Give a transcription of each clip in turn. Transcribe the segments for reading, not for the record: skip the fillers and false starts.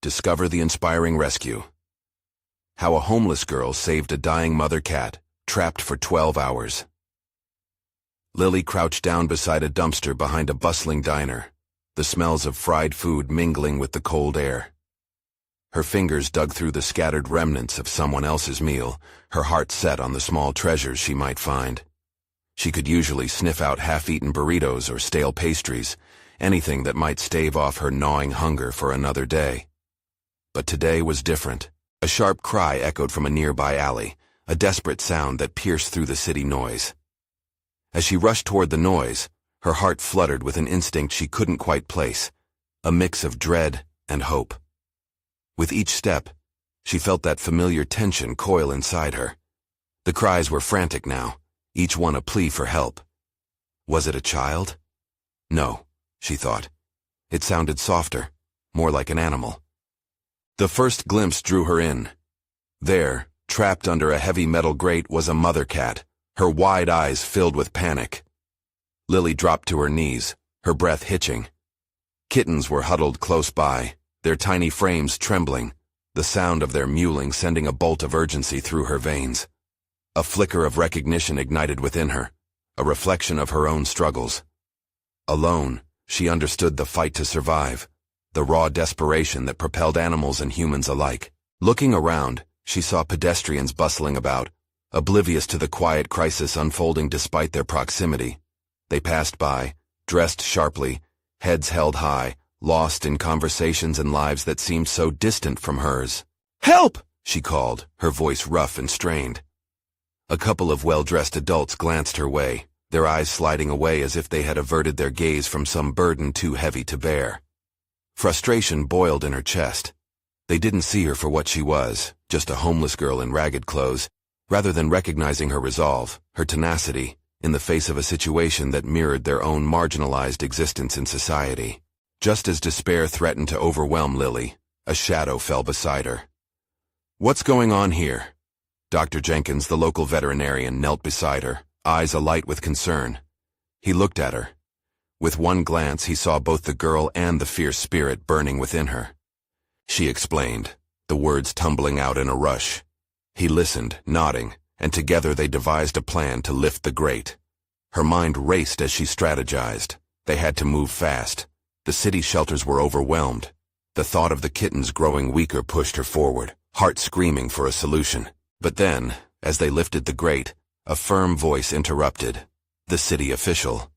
Discover the inspiring rescue. How a homeless girl saved a dying mother cat, trapped for 12 hours. Lily crouched down beside a dumpster behind a bustling diner, the smells of fried food mingling with the cold air. Her fingers dug through the scattered remnants of someone else's meal, her heart set on the small treasures she might find. She could usually sniff out half-eaten burritos or stale pastries, anything that might stave off her gnawing hunger for another day. But today was different. A sharp cry echoed from a nearby alley, a desperate sound that pierced through the city noise. As she rushed toward the noise, her heart fluttered with an instinct she couldn't quite place, a mix of dread and hope. With each step, she felt that familiar tension coil inside her. The cries were frantic now, each one a plea for help. Was it a child? No, she thought. It sounded softer, more like an animal. The first glimpse drew her in. There, trapped under a heavy metal grate, was a mother cat, her wide eyes filled with panic. Lily dropped to her knees, her breath hitching. Kittens were huddled close by, their tiny frames trembling, the sound of their mewling sending a bolt of urgency through her veins. A flicker of recognition ignited within her, a reflection of her own struggles. Alone, she understood the fight to survive, the raw desperation that propelled animals and humans alike. Looking around, she saw pedestrians bustling about, oblivious to the quiet crisis unfolding despite their proximity. They passed by, dressed sharply, heads held high, lost in conversations and lives that seemed so distant from hers. "Help!" she called, her voice rough and strained. A couple of well-dressed adults glanced her way, their eyes sliding away as if they had averted their gaze from some burden too heavy to bear. Frustration boiled in her chest. They didn't see her for what she was, just a homeless girl in ragged clothes, rather than recognizing her resolve, her tenacity, in the face of a situation that mirrored their own marginalized existence in society. Just as despair threatened to overwhelm Lily, a shadow fell beside her. "What's going on here?" Dr. Jenkins, the local veterinarian, knelt beside her, eyes alight with concern. He looked at her. With one glance, he saw both the girl and the fierce spirit burning within her. She explained, the words tumbling out in a rush. He listened, nodding, and together they devised a plan to lift the grate. Her mind raced as she strategized. They had to move fast. The city shelters were overwhelmed. The thought of the kittens growing weaker pushed her forward, heart screaming for a solution. But then, as they lifted the grate, a firm voice interrupted. The city official.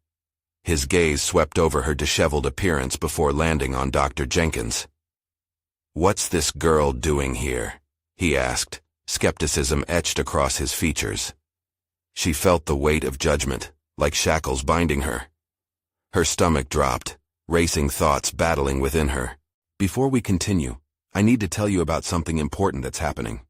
His gaze swept over her disheveled appearance before landing on Dr. Jenkins. "What's this girl doing here?" he asked, skepticism etched across his features. She felt the weight of judgment, like shackles binding her. Her stomach dropped, racing thoughts battling within her. "Before we continue, I need to tell you about something important that's happening.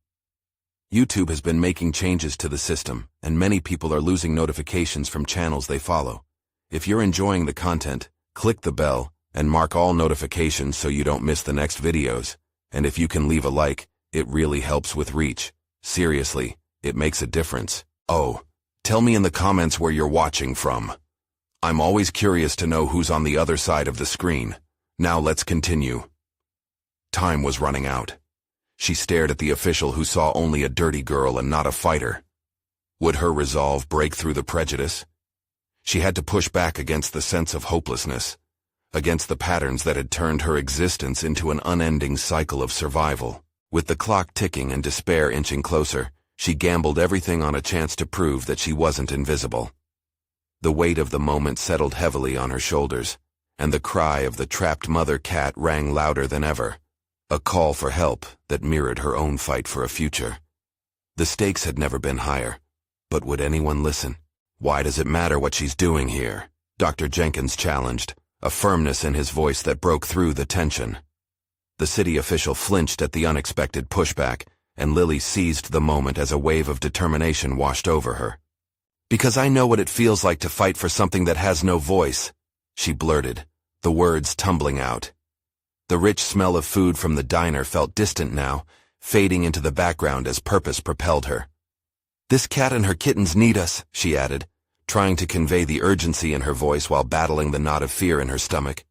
YouTube has been making changes to the system, and many people are losing notifications from channels they follow. If you're enjoying the content, click the bell and mark all notifications so you don't miss the next videos. And if you can leave a like, it really helps with reach. Seriously, it makes a difference. Oh, tell me in the comments where you're watching from. I'm always curious to know who's on the other side of the screen. Now let's continue." Time was running out. She stared at the official who saw only a dirty girl and not a fighter. Would her resolve break through the prejudice? She had to push back against the sense of hopelessness, against the patterns that had turned her existence into an unending cycle of survival. With the clock ticking and despair inching closer, she gambled everything on a chance to prove that she wasn't invisible. The weight of the moment settled heavily on her shoulders, and the cry of the trapped mother cat rang louder than ever, a call for help that mirrored her own fight for a future. The stakes had never been higher, but would anyone listen? "Why does it matter what she's doing here?" Dr. Jenkins challenged, a firmness in his voice that broke through the tension. The city official flinched at the unexpected pushback, and Lily seized the moment as a wave of determination washed over her. "Because I know what it feels like to fight for something that has no voice," she blurted, the words tumbling out. The rich smell of food from the diner felt distant now, fading into the background as purpose propelled her. "This cat and her kittens need us," she added, trying to convey the urgency in her voice while battling the knot of fear in her stomach.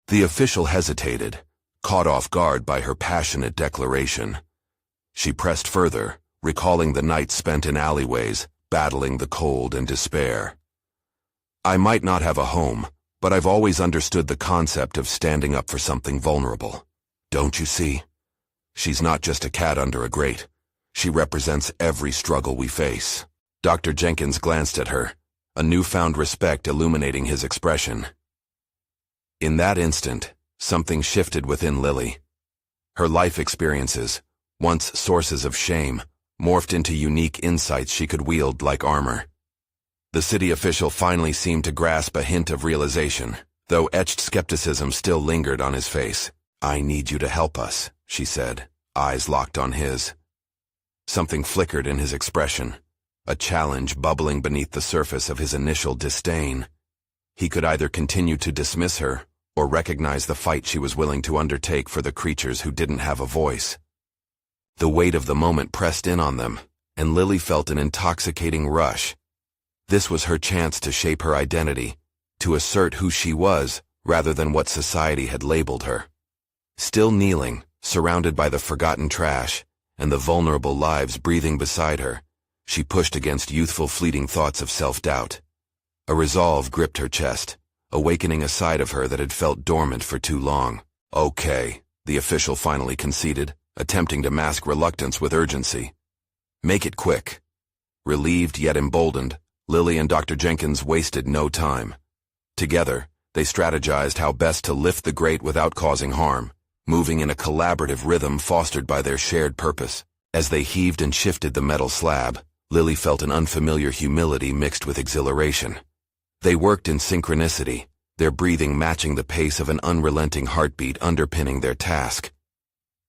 The official hesitated, caught off guard by her passionate declaration. She pressed further, recalling the nights spent in alleyways, battling the cold and despair. I might not have a home, but I've always understood the concept of standing up for something vulnerable. Don't you see? She's not just a cat under a grate. She represents every struggle we face. Dr. Jenkins glanced at her, a newfound respect illuminating his expression. In that instant, something shifted within Lily. Her life experiences, once sources of shame, morphed into unique insights she could wield like armor. The city official finally seemed to grasp a hint of realization, though etched skepticism still lingered on his face. "I need you to help us," she said, eyes locked on his. Something flickered in his expression, a challenge bubbling beneath the surface of his initial disdain. He could either continue to dismiss her, or recognize the fight she was willing to undertake for the creatures who didn't have a voice. The weight of the moment pressed in on them, and Lily felt an intoxicating rush. This was her chance to shape her identity, to assert who she was rather than what society had labeled her. Still kneeling, surrounded by the forgotten trash, and the vulnerable lives breathing beside her, she pushed against youthful fleeting thoughts of self-doubt. A resolve gripped her chest, awakening a side of her that had felt dormant for too long. "Okay," the official finally conceded, attempting to mask reluctance with urgency. "Make it quick." Relieved yet emboldened, Lily and Dr. Jenkins wasted no time. Together, they strategized how best to lift the grate without causing harm, moving in a collaborative rhythm fostered by their shared purpose. As they heaved and shifted the metal slab, Lily felt an unfamiliar humility mixed with exhilaration. They worked in synchronicity, their breathing matching the pace of an unrelenting heartbeat underpinning their task.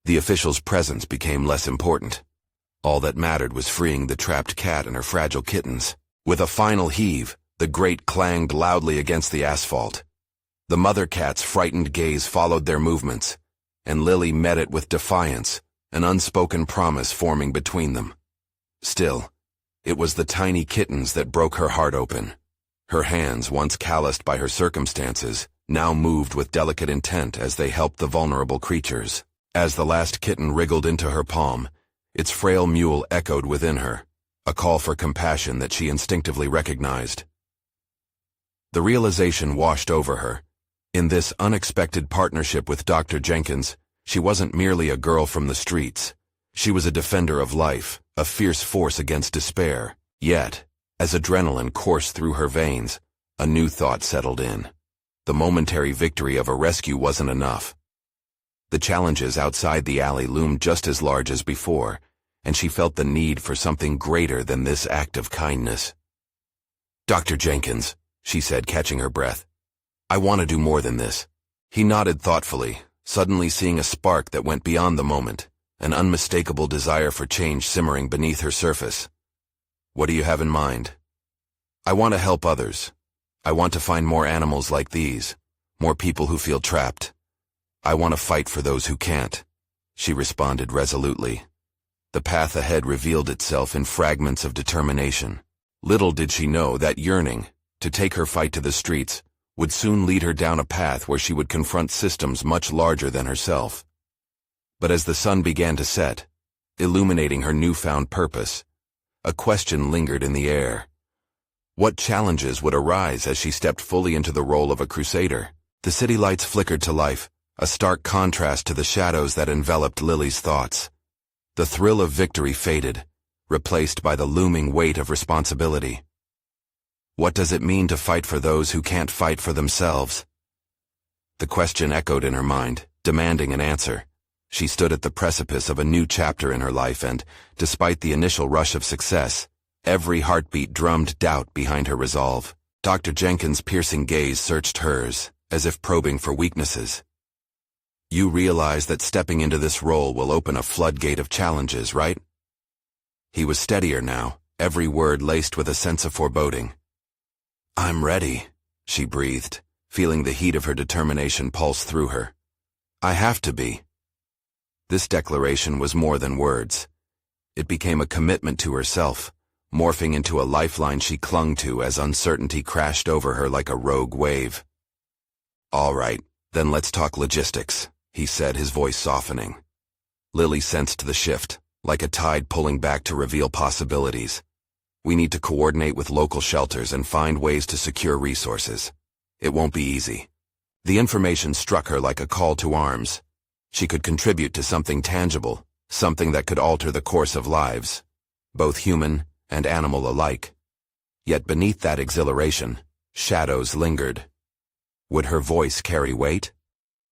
The official's presence became less important. All that mattered was freeing the trapped cat and her fragile kittens. With a final heave, the grate clanged loudly against the asphalt. The mother cat's frightened gaze followed their movements, and Lily met it with defiance, an unspoken promise forming between them. Still, it was the tiny kittens that broke her heart open. Her hands, once calloused by her circumstances, now moved with delicate intent as they helped the vulnerable creatures. As the last kitten wriggled into her palm, its frail mewl echoed within her, a call for compassion that she instinctively recognized. The realization washed over her. In this unexpected partnership with Dr. Jenkins, she wasn't merely a girl from the streets. She was a defender of life, a fierce force against despair. Yet, as adrenaline coursed through her veins, a new thought settled in. The momentary victory of a rescue wasn't enough. The challenges outside the alley loomed just as large as before, and she felt the need for something greater than this act of kindness. "Dr. Jenkins," she said, catching her breath, "I want to do more than this." He nodded thoughtfully, suddenly seeing a spark that went beyond the moment, an unmistakable desire for change simmering beneath her surface. "What do you have in mind?" "I want to help others. I want to find more animals like these, more people who feel trapped. I want to fight for those who can't," she responded resolutely. The path ahead revealed itself in fragments of determination. Little did she know that yearning, to take her fight to the streets, would soon lead her down a path where she would confront systems much larger than herself. But as the sun began to set, illuminating her newfound purpose, a question lingered in the air. What challenges would arise as she stepped fully into the role of a crusader? The city lights flickered to life, a stark contrast to the shadows that enveloped Lily's thoughts. The thrill of victory faded, replaced by the looming weight of responsibility. What does it mean to fight for those who can't fight for themselves? The question echoed in her mind, demanding an answer. She stood at the precipice of a new chapter in her life and, despite the initial rush of success, every heartbeat drummed doubt behind her resolve. Dr. Jenkins' piercing gaze searched hers, as if probing for weaknesses. "You realize that stepping into this role will open a floodgate of challenges, right?" He was steadier now, every word laced with a sense of foreboding. "I'm ready," she breathed, feeling the heat of her determination pulse through her. "I have to be." This declaration was more than words. It became a commitment to herself, morphing into a lifeline she clung to as uncertainty crashed over her like a rogue wave. "All right, then let's talk logistics," he said, his voice softening. Lily sensed the shift, like a tide pulling back to reveal possibilities. We need to coordinate with local shelters and find ways to secure resources. It won't be easy. The information struck her like a call to arms. She could contribute to something tangible, something that could alter the course of lives, both human and animal alike. Yet beneath that exhilaration, shadows lingered. Would her voice carry weight?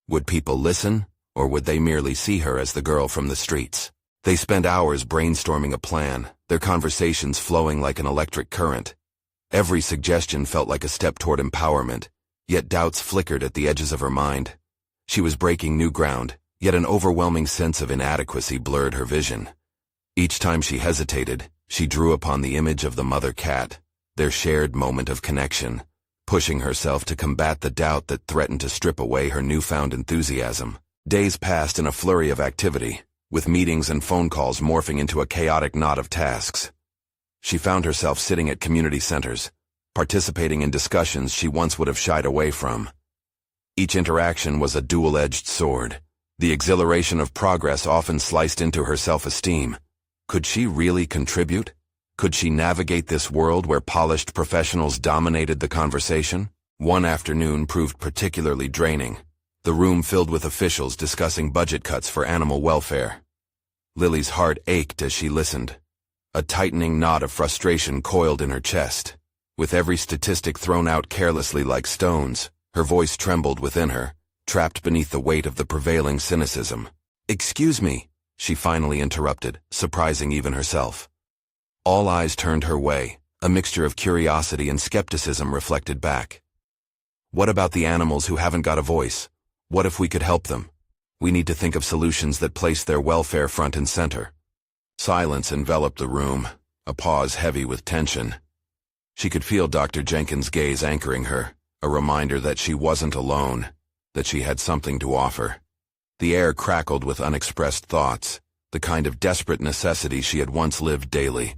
Would people listen, or would they merely see her as the girl from the streets? They spent hours brainstorming a plan, their conversations flowing like an electric current. Every suggestion felt like a step toward empowerment, yet doubts flickered at the edges of her mind. She was breaking new ground, yet an overwhelming sense of inadequacy blurred her vision. Each time she hesitated, she drew upon the image of the mother cat, their shared moment of connection, pushing herself to combat the doubt that threatened to strip away her newfound enthusiasm. Days passed in a flurry of activity, with meetings and phone calls morphing into a chaotic knot of tasks. She found herself sitting at community centers, participating in discussions she once would have shied away from. Each interaction was a dual-edged sword. The exhilaration of progress often sliced into her self-esteem. Could she really contribute? Could she navigate this world where polished professionals dominated the conversation? One afternoon proved particularly draining. The room filled with officials discussing budget cuts for animal welfare. Lily's heart ached as she listened. A tightening knot of frustration coiled in her chest. With every statistic thrown out carelessly like stones, her voice trembled within her, trapped beneath the weight of the prevailing cynicism. "Excuse me," she finally interrupted, surprising even herself. All eyes turned her way, a mixture of curiosity and skepticism reflected back. "What about the animals who haven't got a voice? What if we could help them? We need to think of solutions that place their welfare front and center." Silence enveloped the room, a pause heavy with tension. She could feel Dr. Jenkins' gaze anchoring her, a reminder that she wasn't alone, that she had something to offer. The air crackled with unexpressed thoughts, the kind of desperate necessity she had once lived daily.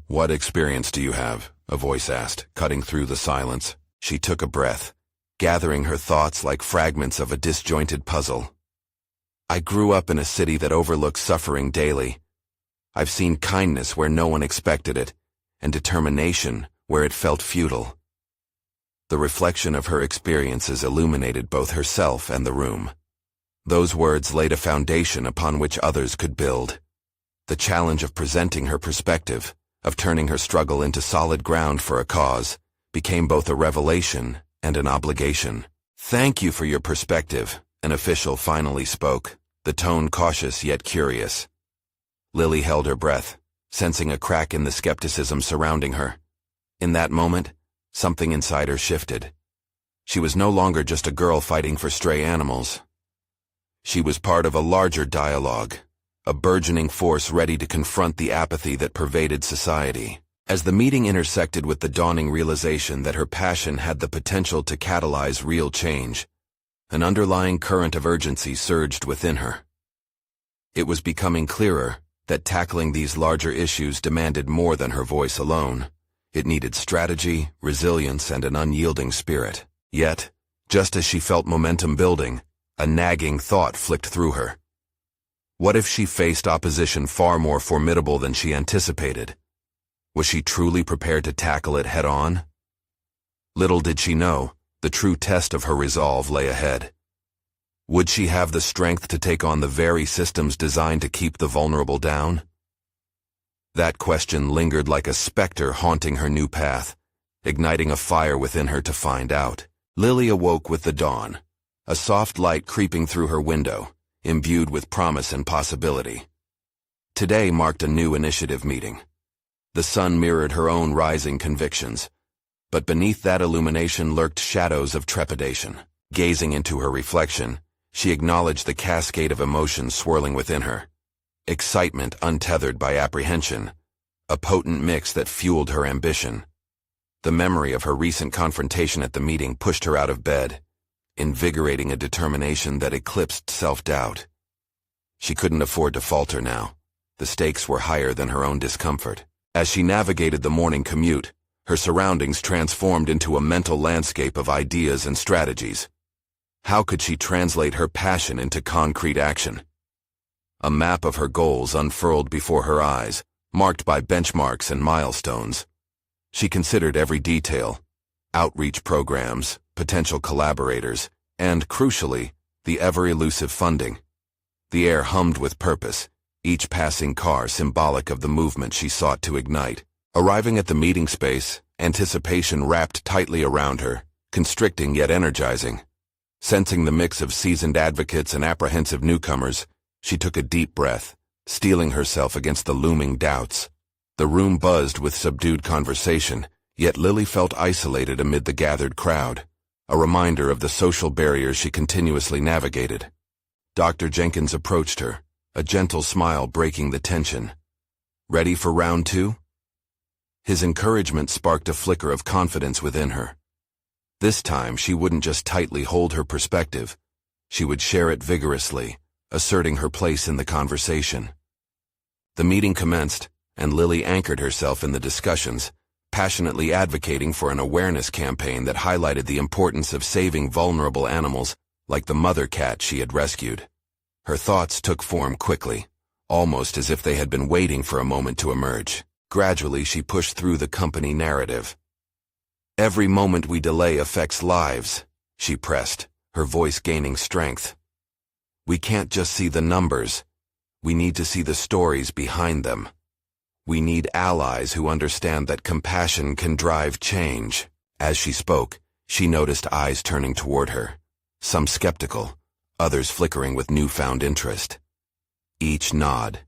"What experience do you have?" a voice asked, cutting through the silence. She took a breath, gathering her thoughts like fragments of a disjointed puzzle. "I grew up in a city that overlooks suffering daily. I've seen kindness where no one expected it, and determination where it felt futile." The reflection of her experiences illuminated both herself and the room. Those words laid a foundation upon which others could build. The challenge of presenting her perspective, of turning her struggle into solid ground for a cause, became both a revelation and an obligation. "Thank you for your perspective," an official finally spoke, the tone cautious yet curious. Lily held her breath, sensing a crack in the skepticism surrounding her. In that moment, something inside her shifted. She was no longer just a girl fighting for stray animals. She was part of a larger dialogue, a burgeoning force ready to confront the apathy that pervaded society. As the meeting intersected with the dawning realization that her passion had the potential to catalyze real change, an underlying current of urgency surged within her. It was becoming clearer that tackling these larger issues demanded more than her voice alone. It needed strategy, resilience, and an unyielding spirit. Yet, just as she felt momentum building, a nagging thought flicked through her. What if she faced opposition far more formidable than she anticipated? Was she truly prepared to tackle it head-on? Little did she know, the true test of her resolve lay ahead. Would she have the strength to take on the very systems designed to keep the vulnerable down? That question lingered like a specter haunting her new path, igniting a fire within her to find out. Lily awoke with the dawn, a soft light creeping through her window, imbued with promise and possibility. Today marked a new initiative meeting. The sun mirrored her own rising convictions, but beneath that illumination lurked shadows of trepidation. Gazing into her reflection, she acknowledged the cascade of emotions swirling within her. Excitement untethered by apprehension, a potent mix that fueled her ambition. The memory of her recent confrontation at the meeting pushed her out of bed, invigorating a determination that eclipsed self-doubt. She couldn't afford to falter now. The stakes were higher than her own discomfort. As she navigated the morning commute, her surroundings transformed into a mental landscape of ideas and strategies. How could she translate her passion into concrete action? A map of her goals unfurled before her eyes, marked by benchmarks and milestones. She considered every detail: outreach programs, potential collaborators, and, crucially, the ever-elusive funding. The air hummed with purpose, each passing car symbolic of the movement she sought to ignite. Arriving at the meeting space, anticipation wrapped tightly around her, constricting yet energizing. Sensing the mix of seasoned advocates and apprehensive newcomers, she took a deep breath, steeling herself against the looming doubts. The room buzzed with subdued conversation, yet Lily felt isolated amid the gathered crowd, a reminder of the social barriers she continuously navigated. Dr. Jenkins approached her, a gentle smile breaking the tension. Ready for round 2? His encouragement sparked a flicker of confidence within her. This time she wouldn't just tightly hold her perspective, she would share it vigorously, asserting her place in the conversation. The meeting commenced, and Lily anchored herself in the discussions, passionately advocating for an awareness campaign that highlighted the importance of saving vulnerable animals like the mother cat she had rescued. Her thoughts took form quickly, almost as if they had been waiting for a moment to emerge. Gradually, she pushed through the company narrative. Every moment we delay affects lives, she pressed, her voice gaining strength. We can't just see the numbers. We need to see the stories behind them. We need allies who understand that compassion can drive change. As she spoke, she noticed eyes turning toward her, some skeptical, others flickering with newfound interest. Each nod,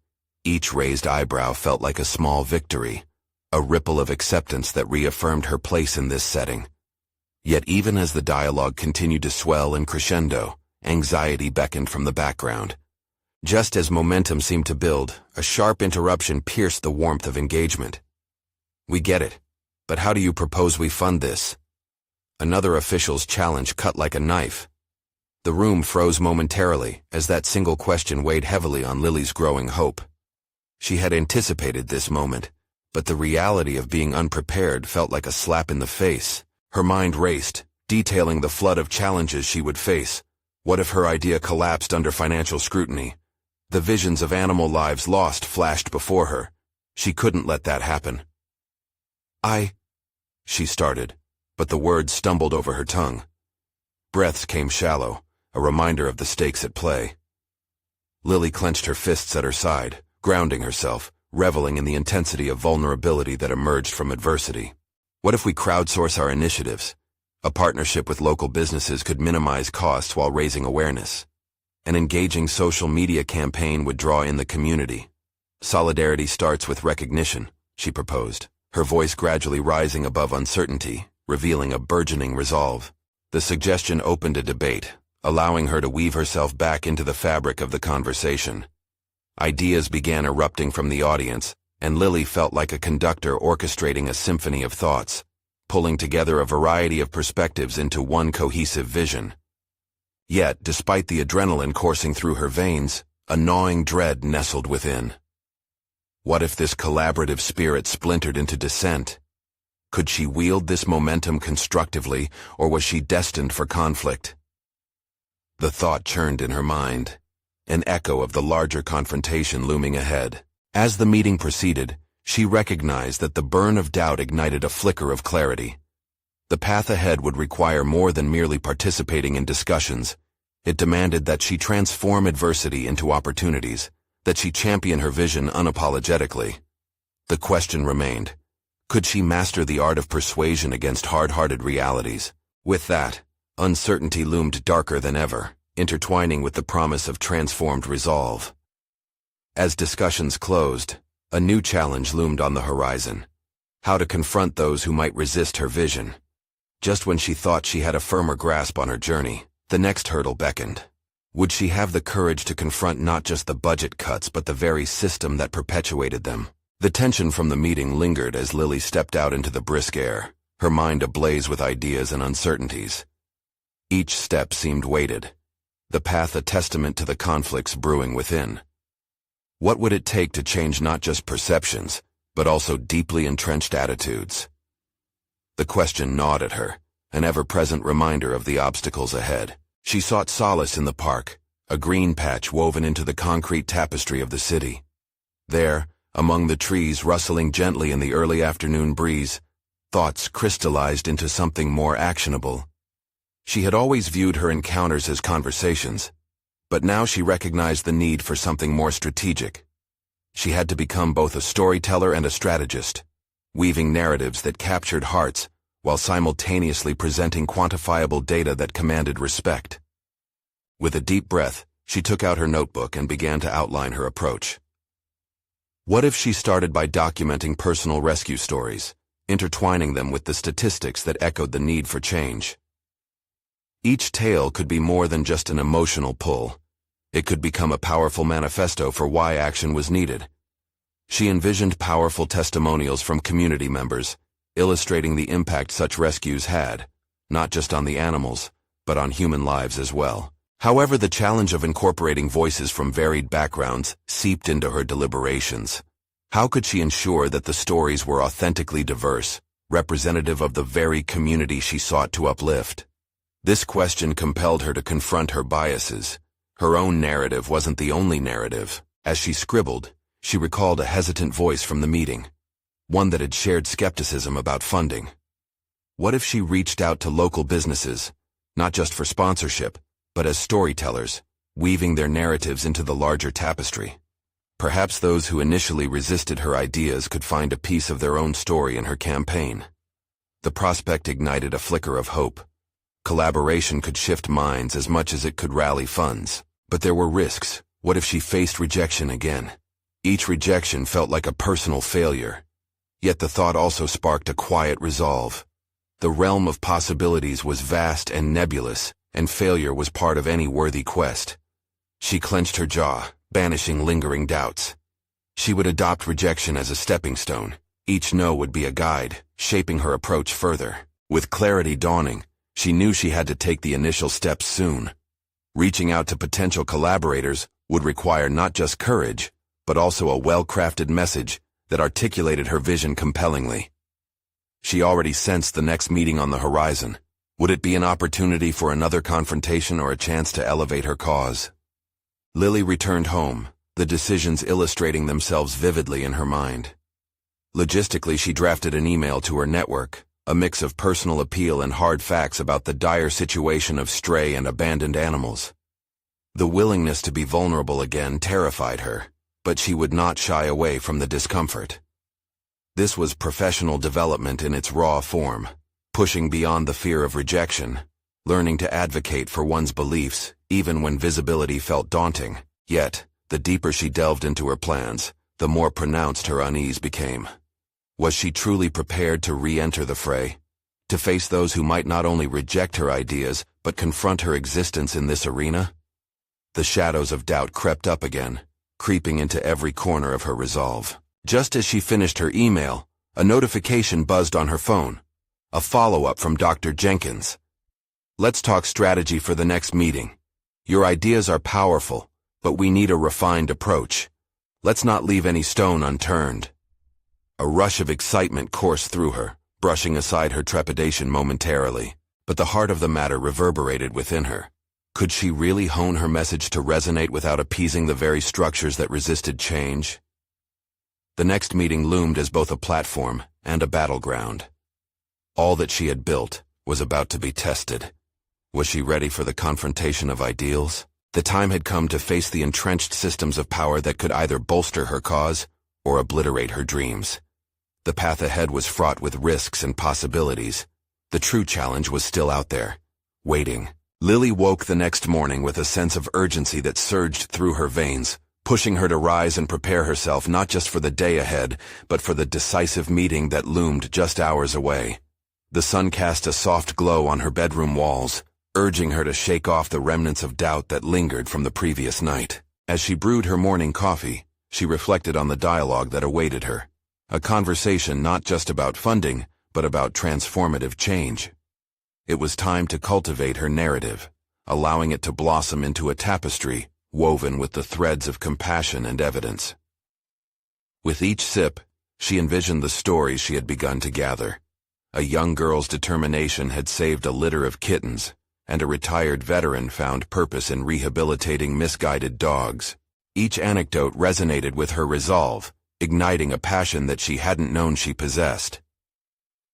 each raised eyebrow felt like a small victory, a ripple of acceptance that reaffirmed her place in this setting. Yet even as the dialogue continued to swell and crescendo, anxiety beckoned from the background. Just as momentum seemed to build, a sharp interruption pierced the warmth of engagement. We get it, but how do you propose we fund this? Another official's challenge cut like a knife. The room froze momentarily as that single question weighed heavily on Lily's growing hope. She had anticipated this moment, but the reality of being unprepared felt like a slap in the face. Her mind raced, detailing the flood of challenges she would face. What if her idea collapsed under financial scrutiny? The visions of animal lives lost flashed before her. She couldn't let that happen. She started, but the words stumbled over her tongue. Breaths came shallow, a reminder of the stakes at play. Lily clenched her fists at her side, grounding herself, reveling in the intensity of vulnerability that emerged from adversity. What if we crowdsource our initiatives? A partnership with local businesses could minimize costs while raising awareness. An engaging social media campaign would draw in the community. Solidarity starts with recognition, she proposed, her voice gradually rising above uncertainty, revealing a burgeoning resolve. The suggestion opened a debate, allowing her to weave herself back into the fabric of the conversation. Ideas began erupting from the audience, and Lily felt like a conductor orchestrating a symphony of thoughts, pulling together a variety of perspectives into one cohesive vision. Yet, despite the adrenaline coursing through her veins, a gnawing dread nestled within. What if this collaborative spirit splintered into dissent? Could she wield this momentum constructively, or was she destined for conflict? The thought churned in her mind, an echo of the larger confrontation looming ahead. As the meeting proceeded, she recognized that the burn of doubt ignited a flicker of clarity. The path ahead would require more than merely participating in discussions. It demanded that she transform adversity into opportunities, that she champion her vision unapologetically. The question remained, could she master the art of persuasion against hard-hearted realities? With that, uncertainty loomed darker than ever, intertwining with the promise of transformed resolve. As discussions closed, a new challenge loomed on the horizon: how to confront those who might resist her vision. Just when she thought she had a firmer grasp on her journey, the next hurdle beckoned. Would she have the courage to confront not just the budget cuts but the very system that perpetuated them? The tension from the meeting lingered as Lily stepped out into the brisk air, her mind ablaze with ideas and uncertainties. Each step seemed weighted, the path a testament to the conflicts brewing within. What would it take to change not just perceptions, but also deeply entrenched attitudes? The question gnawed at her, an ever-present reminder of the obstacles ahead. She sought solace in the park, a green patch woven into the concrete tapestry of the city. There, among the trees rustling gently in the early afternoon breeze, thoughts crystallized into something more actionable. She had always viewed her encounters as conversations, but now she recognized the need for something more strategic. She had to become both a storyteller and a strategist, weaving narratives that captured hearts while simultaneously presenting quantifiable data that commanded respect. With a deep breath, she took out her notebook and began to outline her approach. What if she started by documenting personal rescue stories, intertwining them with the statistics that echoed the need for change? Each tale could be more than just an emotional pull. It could become a powerful manifesto for why action was needed. She envisioned powerful testimonials from community members, illustrating the impact such rescues had, not just on the animals, but on human lives as well. However, the challenge of incorporating voices from varied backgrounds seeped into her deliberations. How could she ensure that the stories were authentically diverse, representative of the very community she sought to uplift? This question compelled her to confront her biases. Her own narrative wasn't the only narrative. As she scribbled, she recalled a hesitant voice from the meeting, one that had shared skepticism about funding. What if she reached out to local businesses, not just for sponsorship, but as storytellers, weaving their narratives into the larger tapestry? Perhaps those who initially resisted her ideas could find a piece of their own story in her campaign. The prospect ignited a flicker of hope. Collaboration could shift minds as much as it could rally funds. But there were risks. What if she faced rejection again? Each rejection felt like a personal failure. Yet the thought also sparked a quiet resolve. The realm of possibilities was vast and nebulous, and failure was part of any worthy quest. She clenched her jaw, banishing lingering doubts. She would adopt rejection as a stepping stone. Each no would be a guide, shaping her approach further. With clarity dawning, she knew she had to take the initial steps soon. Reaching out to potential collaborators would require not just courage, but also a well-crafted message that articulated her vision compellingly. She already sensed the next meeting on the horizon. Would it be an opportunity for another confrontation or a chance to elevate her cause? Lily returned home, the decisions illustrating themselves vividly in her mind. Logistically, she drafted an email to her network, a mix of personal appeal and hard facts about the dire situation of stray and abandoned animals. The willingness to be vulnerable again terrified her, but she would not shy away from the discomfort. This was professional development in its raw form, pushing beyond the fear of rejection, learning to advocate for one's beliefs, even when visibility felt daunting. Yet, the deeper she delved into her plans, the more pronounced her unease became. Was she truly prepared to re-enter the fray? To face those who might not only reject her ideas, but confront her existence in this arena? The shadows of doubt crept up again, creeping into every corner of her resolve. Just as she finished her email, a notification buzzed on her phone. A follow-up from Dr. Jenkins. "Let's talk strategy for the next meeting. Your ideas are powerful, but we need a refined approach. Let's not leave any stone unturned." A rush of excitement coursed through her, brushing aside her trepidation momentarily, but the heart of the matter reverberated within her. Could she really hone her message to resonate without appeasing the very structures that resisted change? The next meeting loomed as both a platform and a battleground. All that she had built was about to be tested. Was she ready for the confrontation of ideals? The time had come to face the entrenched systems of power that could either bolster her cause or obliterate her dreams. The path ahead was fraught with risks and possibilities. The true challenge was still out there, waiting. Lily woke the next morning with a sense of urgency that surged through her veins, pushing her to rise and prepare herself not just for the day ahead, but for the decisive meeting that loomed just hours away. The sun cast a soft glow on her bedroom walls, urging her to shake off the remnants of doubt that lingered from the previous night. As she brewed her morning coffee, she reflected on the dialogue that awaited her. A conversation not just about funding, but about transformative change. It was time to cultivate her narrative, allowing it to blossom into a tapestry woven with the threads of compassion and evidence. With each sip, she envisioned the stories she had begun to gather. A young girl's determination had saved a litter of kittens, and a retired veteran found purpose in rehabilitating misguided dogs. Each anecdote resonated with her resolve, igniting a passion that she hadn't known she possessed.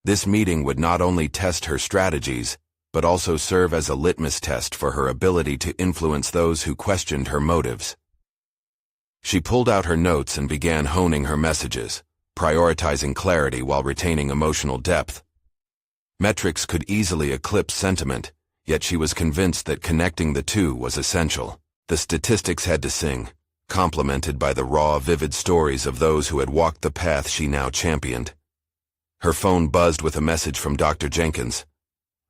This meeting would not only test her strategies, but also serve as a litmus test for her ability to influence those who questioned her motives. She pulled out her notes and began honing her messages, prioritizing clarity while retaining emotional depth. Metrics could easily eclipse sentiment, yet she was convinced that connecting the two was essential. The statistics had to sing, complemented by the raw, vivid stories of those who had walked the path she now championed. Her phone buzzed with a message from Dr. Jenkins.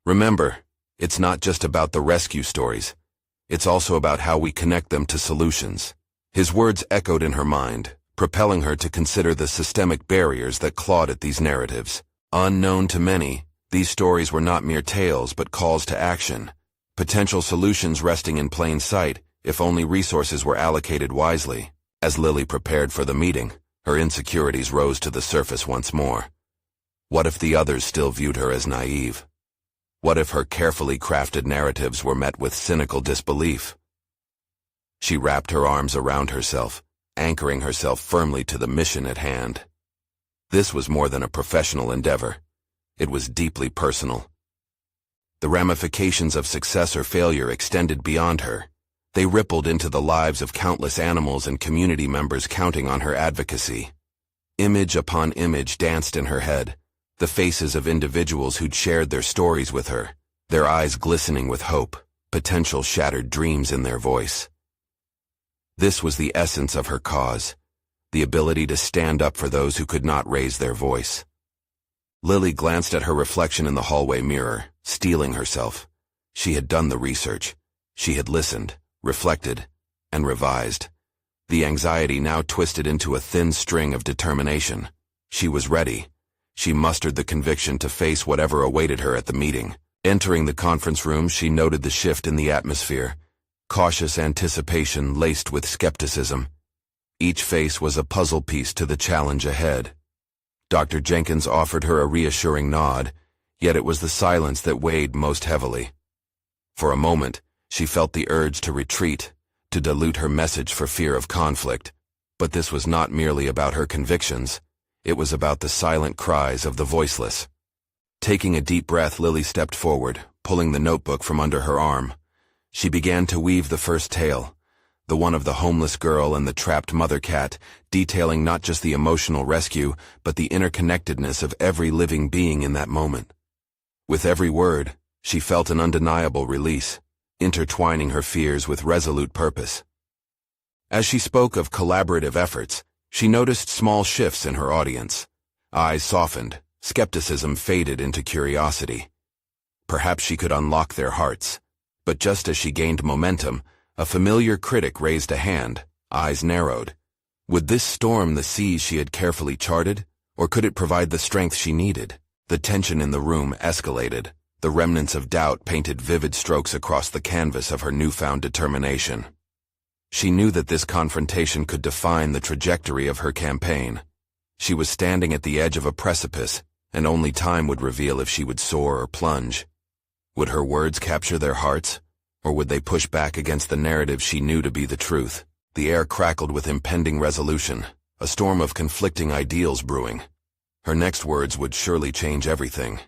"Remember, it's not just about the rescue stories. It's also about how we connect them to solutions." His words echoed in her mind, propelling her to consider the systemic barriers that clawed at these narratives. Unknown to many, these stories were not mere tales but calls to action, potential solutions resting in plain sight if only resources were allocated wisely. As Lily prepared for the meeting, her insecurities rose to the surface once more. What if the others still viewed her as naive? What if her carefully crafted narratives were met with cynical disbelief? She wrapped her arms around herself, anchoring herself firmly to the mission at hand. This was more than a professional endeavor. It was deeply personal. The ramifications of success or failure extended beyond her. They rippled into the lives of countless animals and community members counting on her advocacy. Image upon image danced in her head, the faces of individuals who'd shared their stories with her, their eyes glistening with hope, potential shattered dreams in their voice. This was the essence of her cause, the ability to stand up for those who could not raise their voice. Lily glanced at her reflection in the hallway mirror, steeling herself. She had done the research. She had listened, reflected, and revised. The anxiety now twisted into a thin string of determination. She was ready. She mustered the conviction to face whatever awaited her at the meeting. Entering the conference room, she noted the shift in the atmosphere, cautious anticipation laced with skepticism. Each face was a puzzle piece to the challenge ahead. Dr. Jenkins offered her a reassuring nod, yet it was the silence that weighed most heavily. For a moment, she felt the urge to retreat, to dilute her message for fear of conflict. But this was not merely about her convictions. It was about the silent cries of the voiceless. Taking a deep breath, Lily stepped forward, pulling the notebook from under her arm. She began to weave the first tale, the one of the homeless girl and the trapped mother cat, detailing not just the emotional rescue, but the interconnectedness of every living being in that moment. With every word, she felt an undeniable release, intertwining her fears with resolute purpose. As she spoke of collaborative efforts, she noticed small shifts in her audience. Eyes softened, skepticism faded into curiosity. Perhaps she could unlock their hearts. But just as she gained momentum, a familiar critic raised a hand, eyes narrowed. Would this storm the seas she had carefully charted, or could it provide the strength she needed? The tension in the room escalated. The remnants of doubt painted vivid strokes across the canvas of her newfound determination. She knew that this confrontation could define the trajectory of her campaign. She was standing at the edge of a precipice, and only time would reveal if she would soar or plunge. Would her words capture their hearts, or would they push back against the narrative she knew to be the truth? The air crackled with impending resolution, a storm of conflicting ideals brewing. Her next words would surely change everything.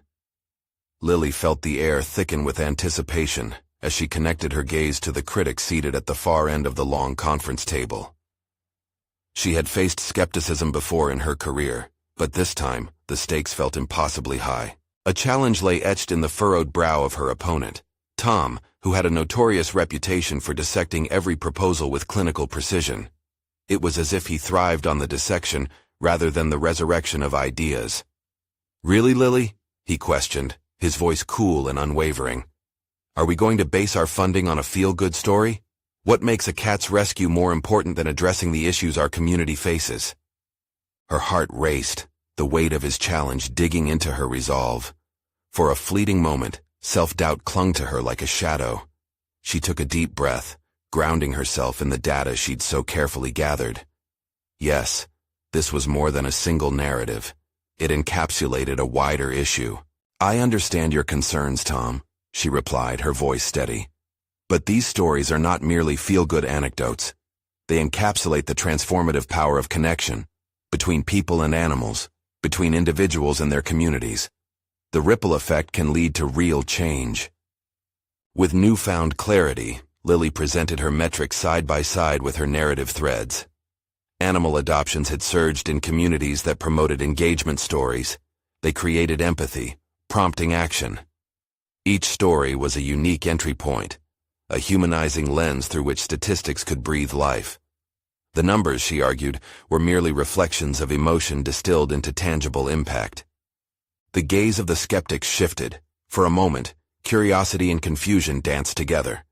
Lily felt the air thicken with anticipation as she connected her gaze to the critic seated at the far end of the long conference table. She had faced skepticism before in her career, but this time, the stakes felt impossibly high. A challenge lay etched in the furrowed brow of her opponent, Tom, who had a notorious reputation for dissecting every proposal with clinical precision. It was as if he thrived on the dissection rather than the resurrection of ideas. "Really, Lily?" he questioned, his voice cool and unwavering. "Are we going to base our funding on a feel-good story? What makes a cat's rescue more important than addressing the issues our community faces?" Her heart raced, the weight of his challenge digging into her resolve. For a fleeting moment, self-doubt clung to her like a shadow. She took a deep breath, grounding herself in the data she'd so carefully gathered. Yes, this was more than a single narrative. It encapsulated a wider issue. "I understand your concerns, Tom," she replied, her voice steady. But these stories are not merely feel-good anecdotes. They encapsulate the transformative power of connection between people and animals, between individuals and their communities. The ripple effect can lead to real change. With newfound clarity, Lily presented her metrics side by side with her narrative threads. Animal adoptions had surged in communities that promoted engagement stories. They created empathy, prompting action. Each story was a unique entry point, a humanizing lens through which statistics could breathe life. The numbers, she argued, were merely reflections of emotion distilled into tangible impact. The gaze of the skeptics shifted. For a moment, curiosity and confusion danced together.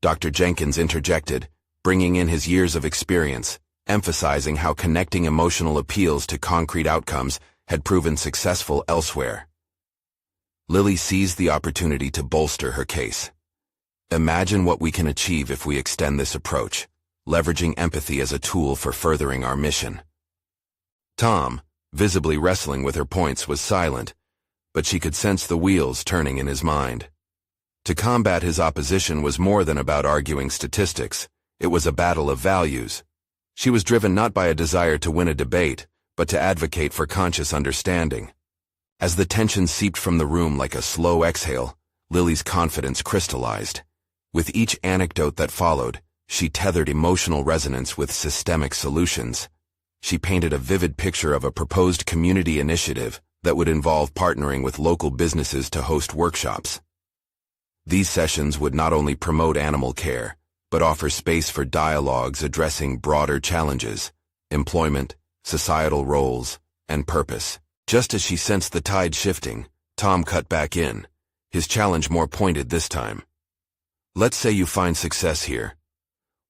Dr. Jenkins interjected, bringing in his years of experience, emphasizing how connecting emotional appeals to concrete outcomes had proven successful elsewhere. Lily seized the opportunity to bolster her case. Imagine what we can achieve if we extend this approach, leveraging empathy as a tool for furthering our mission. Tom, visibly wrestling with her points, was silent, but she could sense the wheels turning in his mind. To combat his opposition was more than about arguing statistics. It was a battle of values. She was driven not by a desire to win a debate, but to advocate for conscious understanding. As the tension seeped from the room like a slow exhale, Lily's confidence crystallized. With each anecdote that followed, she tethered emotional resonance with systemic solutions. She painted a vivid picture of a proposed community initiative that would involve partnering with local businesses to host workshops. These sessions would not only promote animal care, but offer space for dialogues addressing broader challenges: employment, societal roles, and purpose. Just as she sensed the tide shifting, Tom cut back in, his challenge more pointed this time. Let's say you find success here.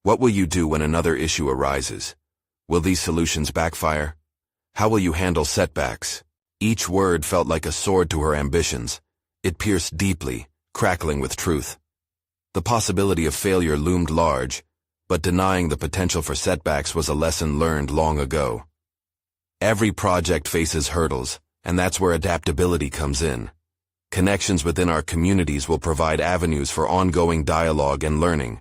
What will you do when another issue arises? Will these solutions backfire? How will you handle setbacks? Each word felt like a sword to her ambitions. It pierced deeply, crackling with truth. The possibility of failure loomed large, but denying the potential for setbacks was a lesson learned long ago. Every project faces hurdles, and that's where adaptability comes in. Connections within our communities will provide avenues for ongoing dialogue and learning.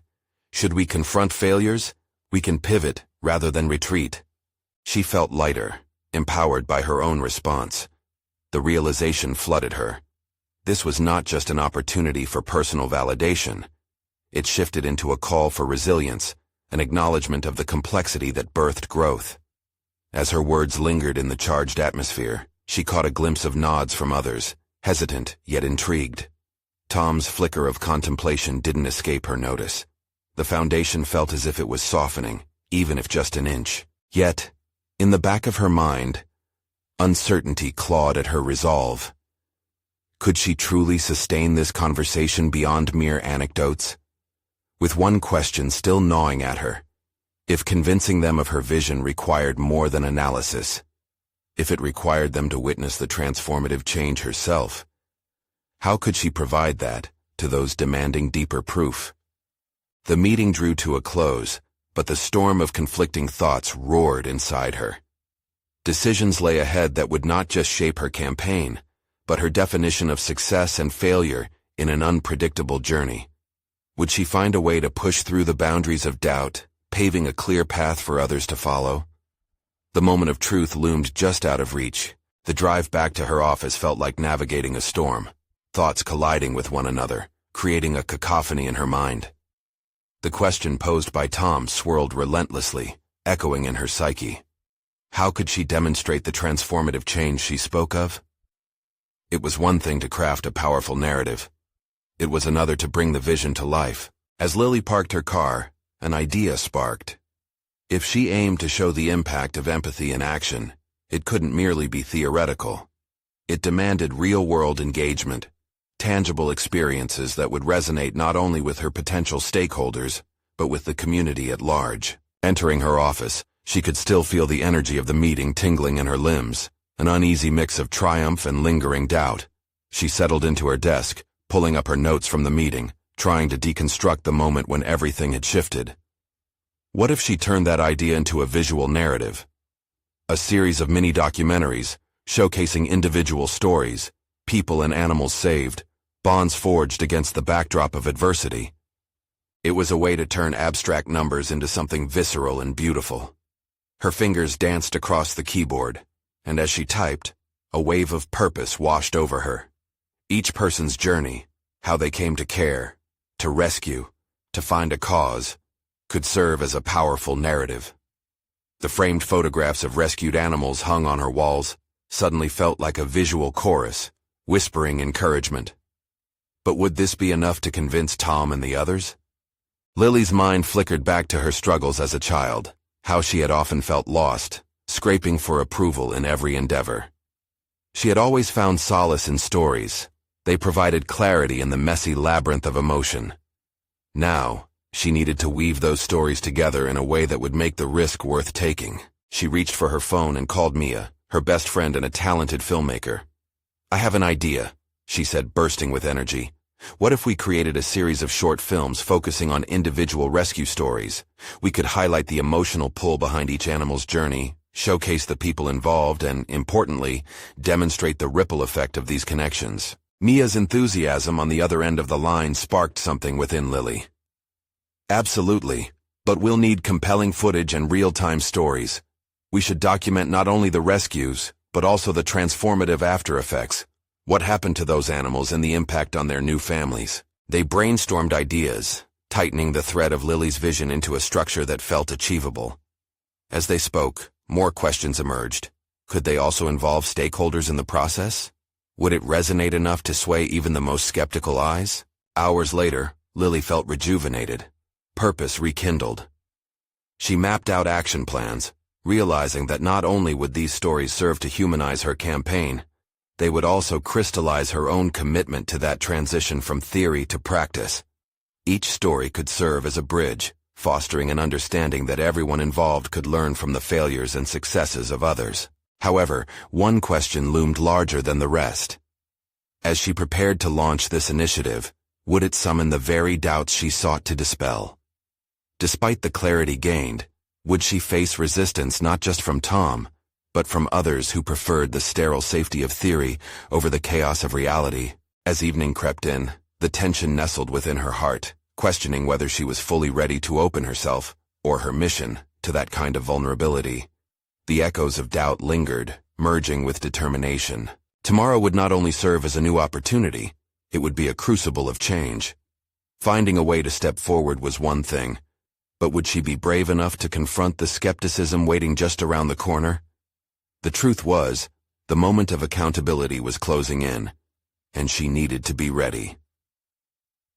Should we confront failures, we can pivot rather than retreat. She felt lighter, empowered by her own response. The realization flooded her. This was not just an opportunity for personal validation. It shifted into a call for resilience, an acknowledgement of the complexity that birthed growth. As her words lingered in the charged atmosphere, she caught a glimpse of nods from others, hesitant yet intrigued. Tom's flicker of contemplation didn't escape her notice. The foundation felt as if it was softening, even if just an inch. Yet, in the back of her mind, uncertainty clawed at her resolve. Could she truly sustain this conversation beyond mere anecdotes? With one question still gnawing at her: if convincing them of her vision required more than analysis, if it required them to witness the transformative change herself, how could she provide that to those demanding deeper proof? The meeting drew to a close, but the storm of conflicting thoughts roared inside her. Decisions lay ahead that would not just shape her campaign, but her definition of success and failure in an unpredictable journey. Would she find a way to push through the boundaries of doubt, paving a clear path for others to follow? The moment of truth loomed just out of reach. The drive back to her office felt like navigating a storm, thoughts colliding with one another, creating a cacophony in her mind. The question posed by Tom swirled relentlessly, echoing in her psyche. How could she demonstrate the transformative change she spoke of? It was one thing to craft a powerful narrative. It was another to bring the vision to life. As Lily parked her car, an idea sparked. If she aimed to show the impact of empathy in action, it couldn't merely be theoretical. It demanded real-world engagement, tangible experiences that would resonate not only with her potential stakeholders, but with the community at large. Entering her office, she could still feel the energy of the meeting tingling in her limbs, an uneasy mix of triumph and lingering doubt. She settled into her desk, pulling up her notes from the meeting, trying to deconstruct the moment when everything had shifted. What if she turned that idea into a visual narrative? A series of mini-documentaries, showcasing individual stories, people and animals saved, bonds forged against the backdrop of adversity. It was a way to turn abstract numbers into something visceral and beautiful. Her fingers danced across the keyboard, and as she typed, a wave of purpose washed over her. Each person's journey, how they came to care, to rescue, to find a cause, could serve as a powerful narrative. The framed photographs of rescued animals hung on her walls suddenly felt like a visual chorus, whispering encouragement. But would this be enough to convince Tom and the others? Lily's mind flickered back to her struggles as a child, how she had often felt lost, scraping for approval in every endeavor. She had always found solace in stories. They provided clarity in the messy labyrinth of emotion. Now, she needed to weave those stories together in a way that would make the risk worth taking. She reached for her phone and called Mia, her best friend and a talented filmmaker. "I have an idea," she said, bursting with energy. "What if we created a series of short films focusing on individual rescue stories? We could highlight the emotional pull behind each animal's journey, showcase the people involved, and, importantly, demonstrate the ripple effect of these connections." Mia's enthusiasm on the other end of the line sparked something within Lily. "Absolutely, but we'll need compelling footage and real-time stories. We should document not only the rescues, but also the transformative after effects. What happened to those animals and the impact on their new families?" They brainstormed ideas, tightening the thread of Lily's vision into a structure that felt achievable. As they spoke, more questions emerged. Could they also involve stakeholders in the process? Would it resonate enough to sway even the most skeptical eyes? Hours later, Lily felt rejuvenated, purpose rekindled. She mapped out action plans, realizing that not only would these stories serve to humanize her campaign, they would also crystallize her own commitment to that transition from theory to practice. Each story could serve as a bridge, fostering an understanding that everyone involved could learn from the failures and successes of others. However, one question loomed larger than the rest. As she prepared to launch this initiative, would it summon the very doubts she sought to dispel? Despite the clarity gained, would she face resistance not just from Tom, but from others who preferred the sterile safety of theory over the chaos of reality? As evening crept in, the tension nestled within her heart, questioning whether she was fully ready to open herself, or her mission, to that kind of vulnerability. The echoes of doubt lingered, merging with determination. Tomorrow would not only serve as a new opportunity, it would be a crucible of change. Finding a way to step forward was one thing, but would she be brave enough to confront the skepticism waiting just around the corner? The truth was, the moment of accountability was closing in, and she needed to be ready.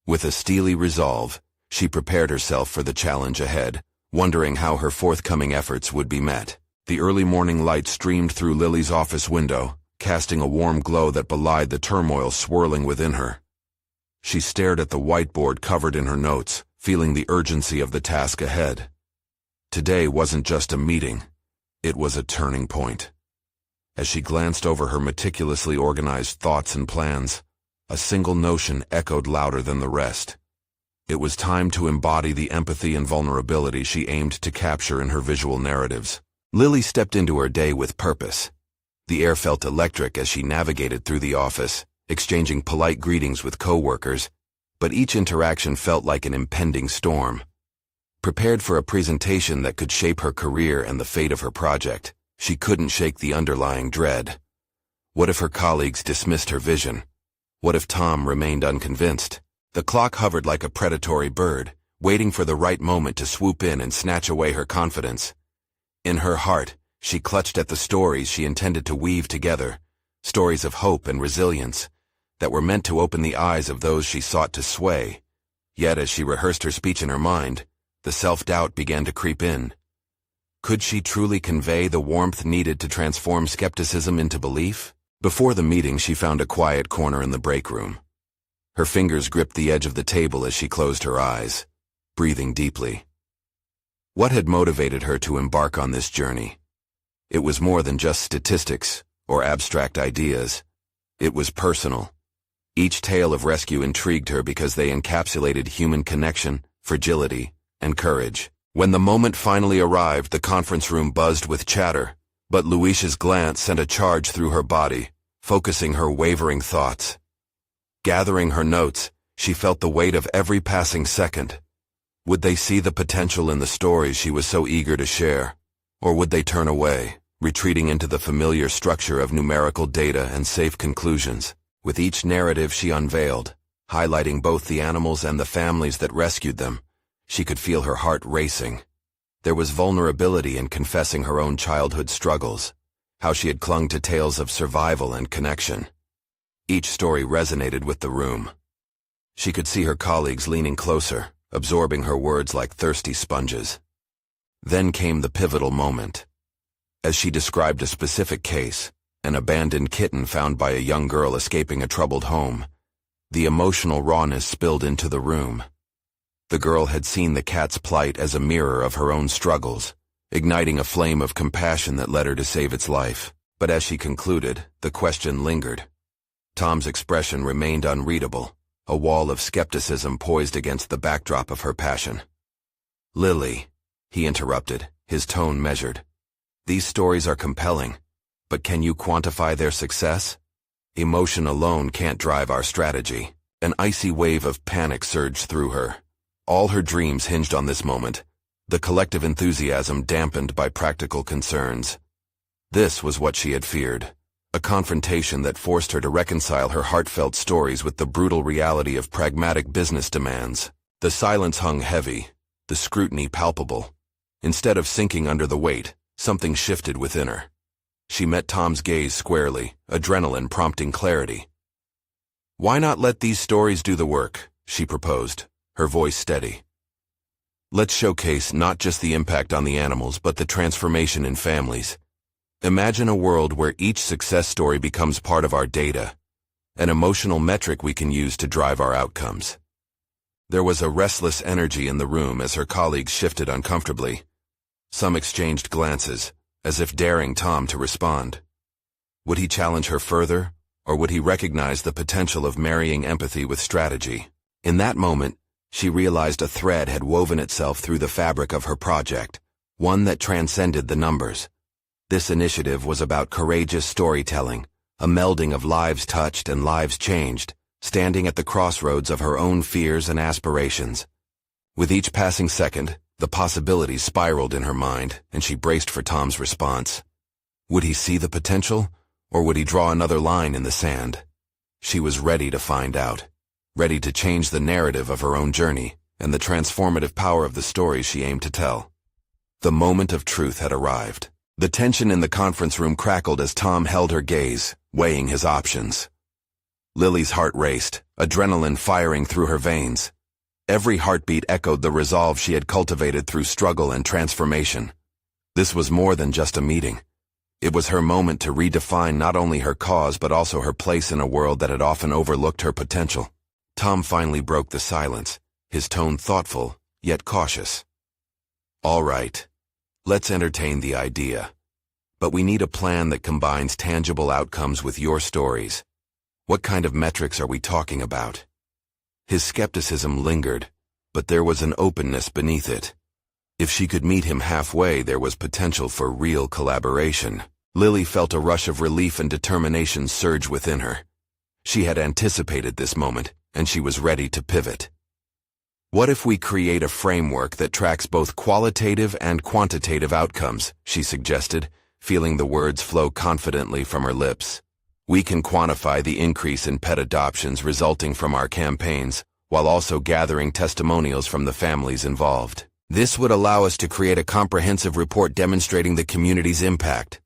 With a steely resolve, she prepared herself for the challenge ahead, wondering how her forthcoming efforts would be met. The early morning light streamed through Lily's office window, casting a warm glow that belied the turmoil swirling within her. She stared at the whiteboard covered in her notes, feeling the urgency of the task ahead. Today wasn't just a meeting, it was a turning point. As she glanced over her meticulously organized thoughts and plans, a single notion echoed louder than the rest. It was time to embody the empathy and vulnerability she aimed to capture in her visual narratives. Lily stepped into her day with purpose. The air felt electric as she navigated through the office, exchanging polite greetings with coworkers, but each interaction felt like an impending storm. Prepared for a presentation that could shape her career and the fate of her project, she couldn't shake the underlying dread. What if her colleagues dismissed her vision? What if Tom remained unconvinced? The clock hovered like a predatory bird, waiting for the right moment to swoop in and snatch away her confidence. In her heart, she clutched at the stories she intended to weave together, stories of hope and resilience, that were meant to open the eyes of those she sought to sway. Yet as she rehearsed her speech in her mind, the self-doubt began to creep in. Could she truly convey the warmth needed to transform skepticism into belief? Before the meeting, she found a quiet corner in the break room. Her fingers gripped the edge of the table as she closed her eyes, breathing deeply. What had motivated her to embark on this journey? It was more than just statistics or abstract ideas. It was personal. Each tale of rescue intrigued her because they encapsulated human connection, fragility, and courage. When the moment finally arrived, the conference room buzzed with chatter, but Luisha's glance sent a charge through her body, focusing her wavering thoughts. Gathering her notes, she felt the weight of every passing second. Would they see the potential in the stories she was so eager to share? Or would they turn away, retreating into the familiar structure of numerical data and safe conclusions? With each narrative she unveiled, highlighting both the animals and the families that rescued them, she could feel her heart racing. There was vulnerability in confessing her own childhood struggles, how she had clung to tales of survival and connection. Each story resonated with the room. She could see her colleagues leaning closer, absorbing her words like thirsty sponges. Then came the pivotal moment. As she described a specific case, an abandoned kitten found by a young girl escaping a troubled home, the emotional rawness spilled into the room. The girl had seen the cat's plight as a mirror of her own struggles, igniting a flame of compassion that led her to save its life. But as she concluded, the question lingered. Tom's expression remained unreadable, a wall of skepticism poised against the backdrop of her passion. "Lily," he interrupted, his tone measured. "These stories are compelling, but can you quantify their success? Emotion alone can't drive our strategy." An icy wave of panic surged through her. All her dreams hinged on this moment, the collective enthusiasm dampened by practical concerns. This was what she had feared, a confrontation that forced her to reconcile her heartfelt stories with the brutal reality of pragmatic business demands. The silence hung heavy, the scrutiny palpable. Instead of sinking under the weight, something shifted within her. She met Tom's gaze squarely, adrenaline prompting clarity. "Why not let these stories do the work?" she proposed, her voice steady. "Let's showcase not just the impact on the animals, but the transformation in families. Imagine a world where each success story becomes part of our data, an emotional metric we can use to drive our outcomes." There was a restless energy in the room as her colleagues shifted uncomfortably. Some exchanged glances, as if daring Tom to respond. Would he challenge her further, or would he recognize the potential of marrying empathy with strategy? In that moment, she realized a thread had woven itself through the fabric of her project, one that transcended the numbers. This initiative was about courageous storytelling, a melding of lives touched and lives changed, standing at the crossroads of her own fears and aspirations. With each passing second, the possibilities spiraled in her mind, and she braced for Tom's response. Would he see the potential, or would he draw another line in the sand? She was ready to find out, ready to change the narrative of her own journey and the transformative power of the stories she aimed to tell. The moment of truth had arrived. The tension in the conference room crackled as Tom held her gaze, weighing his options. Lily's heart raced, adrenaline firing through her veins. Every heartbeat echoed the resolve she had cultivated through struggle and transformation. This was more than just a meeting. It was her moment to redefine not only her cause but also her place in a world that had often overlooked her potential. Tom finally broke the silence, his tone thoughtful, yet cautious. "All right, let's entertain the idea. But we need a plan that combines tangible outcomes with your stories. What kind of metrics are we talking about?" His skepticism lingered, but there was an openness beneath it. If she could meet him halfway, there was potential for real collaboration. Lily felt a rush of relief and determination surge within her. She had anticipated this moment, and she was ready to pivot. "What if we create a framework that tracks both qualitative and quantitative outcomes?" she suggested, feeling the words flow confidently from her lips. "We can quantify the increase in pet adoptions resulting from our campaigns, while also gathering testimonials from the families involved. This would allow us to create a comprehensive report demonstrating the community's impact."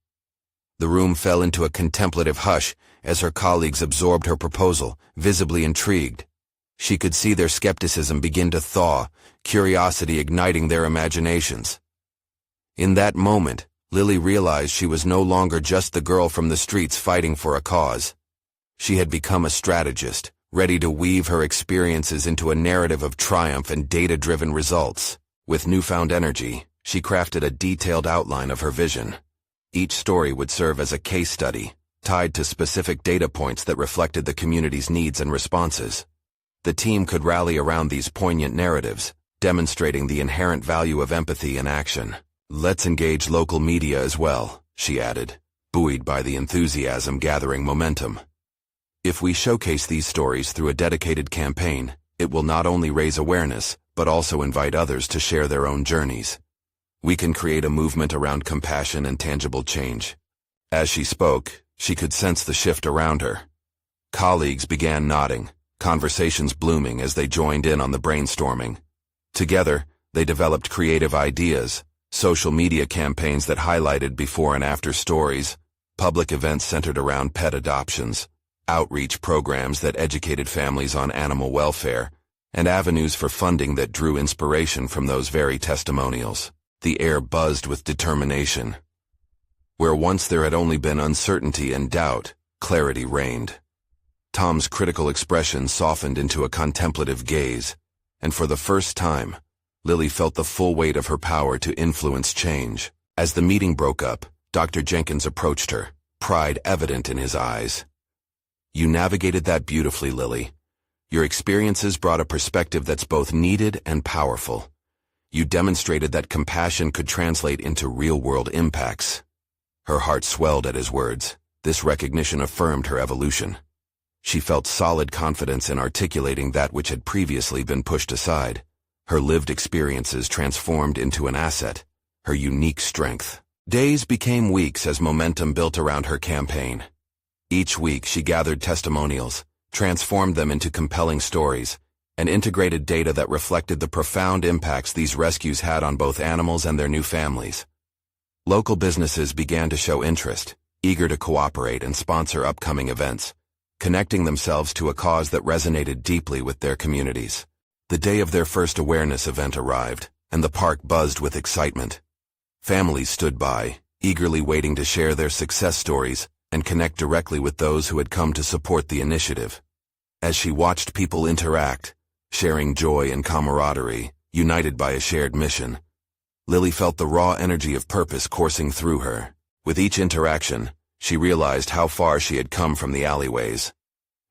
The room fell into a contemplative hush as her colleagues absorbed her proposal, visibly intrigued. She could see their skepticism begin to thaw, curiosity igniting their imaginations. In that moment, Lily realized she was no longer just the girl from the streets fighting for a cause. She had become a strategist, ready to weave her experiences into a narrative of triumph and data-driven results. With newfound energy, she crafted a detailed outline of her vision. Each story would serve as a case study, tied to specific data points that reflected the community's needs and responses. The team could rally around these poignant narratives, demonstrating the inherent value of empathy in action. "Let's engage local media as well," she added, buoyed by the enthusiasm gathering momentum. If we showcase these stories through a dedicated campaign, it will not only raise awareness, but also invite others to share their own journeys. We can create a movement around compassion and tangible change. As she spoke, she could sense the shift around her. Colleagues began nodding, conversations blooming as they joined in on the brainstorming. Together, they developed creative ideas, social media campaigns that highlighted before and after stories, public events centered around pet adoptions, outreach programs that educated families on animal welfare, and avenues for funding that drew inspiration from those very testimonials. The air buzzed with determination. Where once there had only been uncertainty and doubt, clarity reigned. Tom's critical expression softened into a contemplative gaze, and for the first time, Lily felt the full weight of her power to influence change. As the meeting broke up, Dr. Jenkins approached her, pride evident in his eyes. "You navigated that beautifully, Lily. Your experiences brought a perspective that's both needed and powerful. You demonstrated that compassion could translate into real-world impacts." Her heart swelled at his words. This recognition affirmed her evolution. She felt solid confidence in articulating that which had previously been pushed aside. Her lived experiences transformed into an asset, her unique strength. Days became weeks as momentum built around her campaign. Each week she gathered testimonials, transformed them into compelling stories, and integrated data that reflected the profound impacts these rescues had on both animals and their new families. Local businesses began to show interest, eager to cooperate and sponsor upcoming events, connecting themselves to a cause that resonated deeply with their communities. The day of their first awareness event arrived, and the park buzzed with excitement. Families stood by, eagerly waiting to share their success stories and connect directly with those who had come to support the initiative. As she watched people interact, sharing joy and camaraderie, united by a shared mission, Lily felt the raw energy of purpose coursing through her. With each interaction, she realized how far she had come from the alleyways.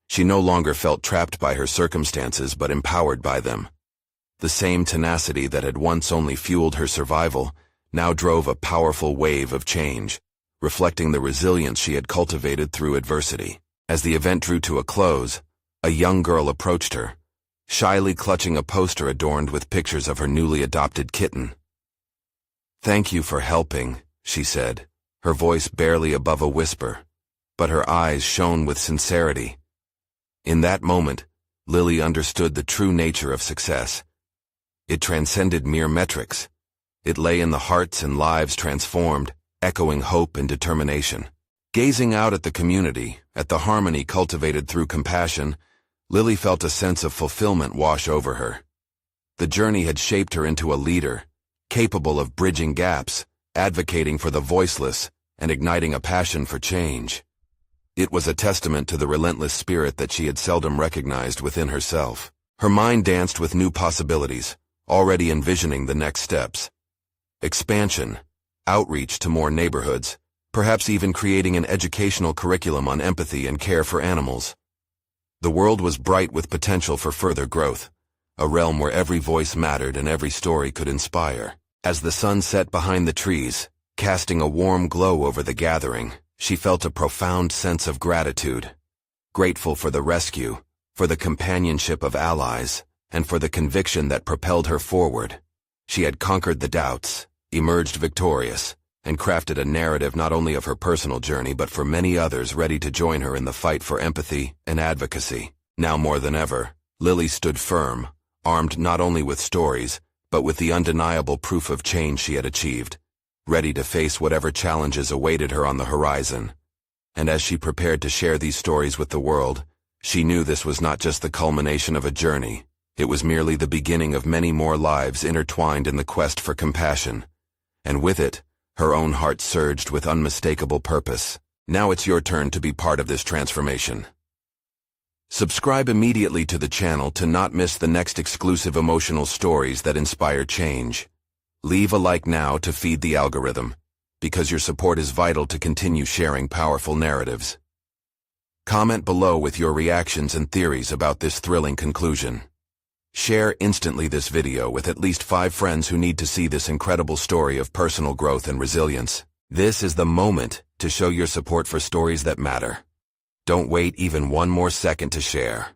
She no longer felt trapped by her circumstances but empowered by them. The same tenacity that had once only fueled her survival now drove a powerful wave of change, reflecting the resilience she had cultivated through adversity. As the event drew to a close, a young girl approached her, shyly clutching a poster adorned with pictures of her newly adopted kitten. "Thank you for helping," she said, her voice barely above a whisper, but her eyes shone with sincerity. In that moment, Lily understood the true nature of success. It transcended mere metrics. It lay in the hearts and lives transformed, echoing hope and determination. Gazing out at the community, at the harmony cultivated through compassion, Lily felt a sense of fulfillment wash over her. The journey had shaped her into a leader, capable of bridging gaps, advocating for the voiceless, and igniting a passion for change. It was a testament to the relentless spirit that she had seldom recognized within herself. Her mind danced with new possibilities, already envisioning the next steps. Expansion, outreach to more neighborhoods, perhaps even creating an educational curriculum on empathy and care for animals. The world was bright with potential for further growth, a realm where every voice mattered and every story could inspire. As the sun set behind the trees, casting a warm glow over the gathering, she felt a profound sense of gratitude. Grateful for the rescue, for the companionship of allies, and for the conviction that propelled her forward. She had conquered the doubts, emerged victorious, and crafted a narrative not only of her personal journey but for many others ready to join her in the fight for empathy and advocacy. Now more than ever, Lily stood firm, armed not only with stories, but with the undeniable proof of change she had achieved, ready to face whatever challenges awaited her on the horizon. And as she prepared to share these stories with the world, she knew this was not just the culmination of a journey, it was merely the beginning of many more lives intertwined in the quest for compassion. And with it, her own heart surged with unmistakable purpose. Now it's your turn to be part of this transformation. Subscribe immediately to the channel to not miss the next exclusive emotional stories that inspire change. Leave a like now to feed the algorithm, because your support is vital to continue sharing powerful narratives. Comment below with your reactions and theories about this thrilling conclusion. Share instantly this video with at least 5 friends who need to see this incredible story of personal growth and resilience. This is the moment to show your support for stories that matter. Don't wait even one more second to share.